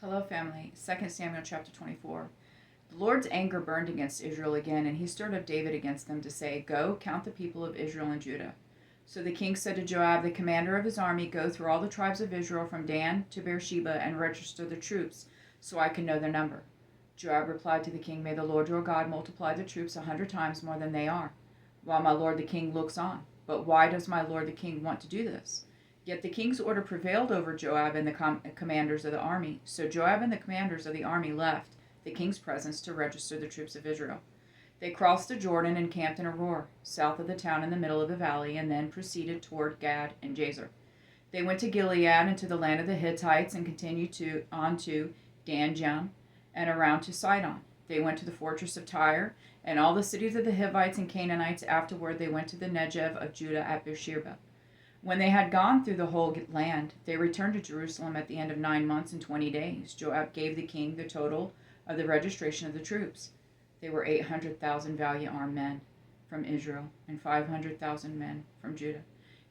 Hello, family. 2 Samuel chapter 24. The Lord's anger burned against Israel again, and he stirred up David against them to say, "Go, count the people of Israel and Judah." So the king said to Joab, the commander of his army, "Go through all the tribes of Israel from Dan to Beersheba and register the troops, so I can know their number." Joab replied to the king, "May the Lord your God multiply the troops 100 times more than they are, while my lord the king looks on. But why does my lord the king want to do this?" Yet the king's order prevailed over Joab and the commanders of the army. So Joab and the commanders of the army left the king's presence to register the troops of Israel. They crossed the Jordan and camped in Aroer, south of the town in the middle of the valley, and then proceeded toward Gad and Jazer. They went to Gilead and to the land of the Hittites and continued on to Dan Jam and around to Sidon. They went to the fortress of Tyre and all the cities of the Hivites and Canaanites. Afterward they went to the Negev of Judah at Beersheba. When they had gone through the whole land, they returned to Jerusalem at the end of 9 months and 20 days. Joab gave the king the total of the registration of the troops. They were 800,000 valiant armed men from Israel and 500,000 men from Judah.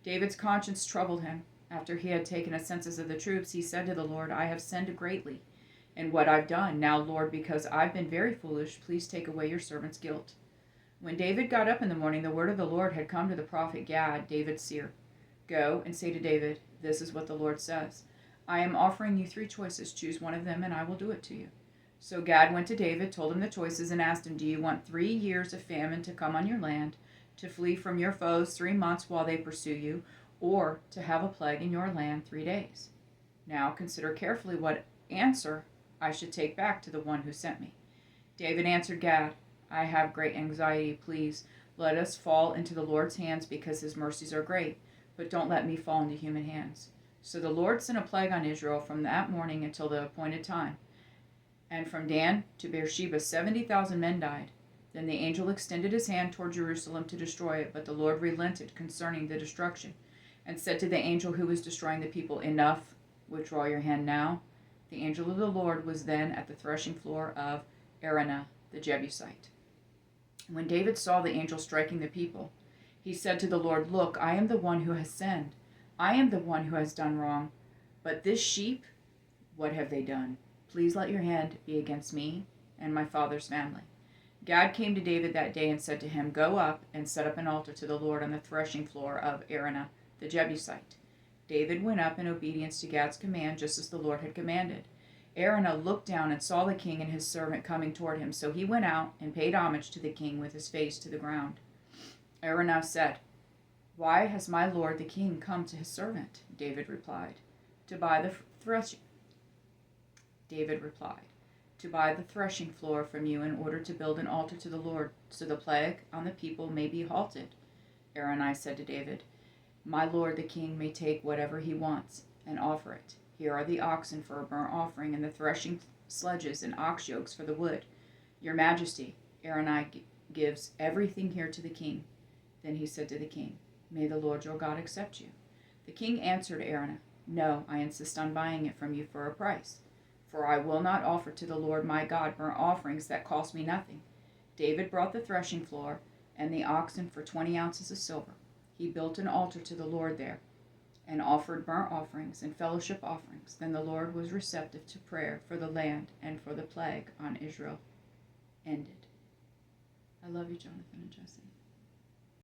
David's conscience troubled him. After he had taken a census of the troops, he said to the Lord, "I have sinned greatly in what I've done. Now, Lord, because I've been very foolish, please take away your servant's guilt." When David got up in the morning, the word of the Lord had come to the prophet Gad, David's seer. "Go and say to David, this is what the Lord says. I am offering you 3 choices. Choose one of them and I will do it to you." So Gad went to David, told him the choices, and asked him, "Do you want 3 years of famine to come on your land, to flee from your foes 3 months while they pursue you, or to have a plague in your land 3 days? Now consider carefully what answer I should take back to the one who sent me." David answered Gad, "I have great anxiety. Please let us fall into the Lord's hands because his mercies are great. But don't let me fall into human hands." So the Lord sent a plague on Israel from that morning until the appointed time. And from Dan to Beersheba 70,000 men died. Then the angel extended his hand toward Jerusalem to destroy it, but the Lord relented concerning the destruction, and said to the angel who was destroying the people, "Enough, withdraw your hand now." The angel of the Lord was then at the threshing floor of Araunah the Jebusite. When David saw the angel striking the people, he said to the Lord, "Look, I am the one who has sinned. I am the one who has done wrong. But this sheep, what have they done? Please let your hand be against me and my father's family." Gad came to David that day and said to him, "Go up and set up an altar to the Lord on the threshing floor of Araunah the Jebusite." David went up in obedience to Gad's command, just as the Lord had commanded. Araunah looked down and saw the king and his servant coming toward him, so he went out and paid homage to the king with his face to the ground. Araunah said, "Why has my lord the king come to his servant?" David replied, "To buy the threshing floor from you in order to build an altar to the Lord, so the plague on the people may be halted." Araunah said to David, "My lord the king may take whatever he wants and offer it. Here are the oxen for a burnt offering and the threshing sledges and ox yokes for the wood. Your majesty, Araunah gives everything here to the king." Then he said to the king, "May the Lord your God accept you." The king answered Araunah, "No, I insist on buying it from you for a price. For I will not offer to the Lord my God burnt offerings that cost me nothing." David brought the threshing floor and the oxen for 20 ounces of silver. He built an altar to the Lord there and offered burnt offerings and fellowship offerings. Then the Lord was receptive to prayer for the land, and for the plague on Israel ended. I love you, Jonathan and Jesse.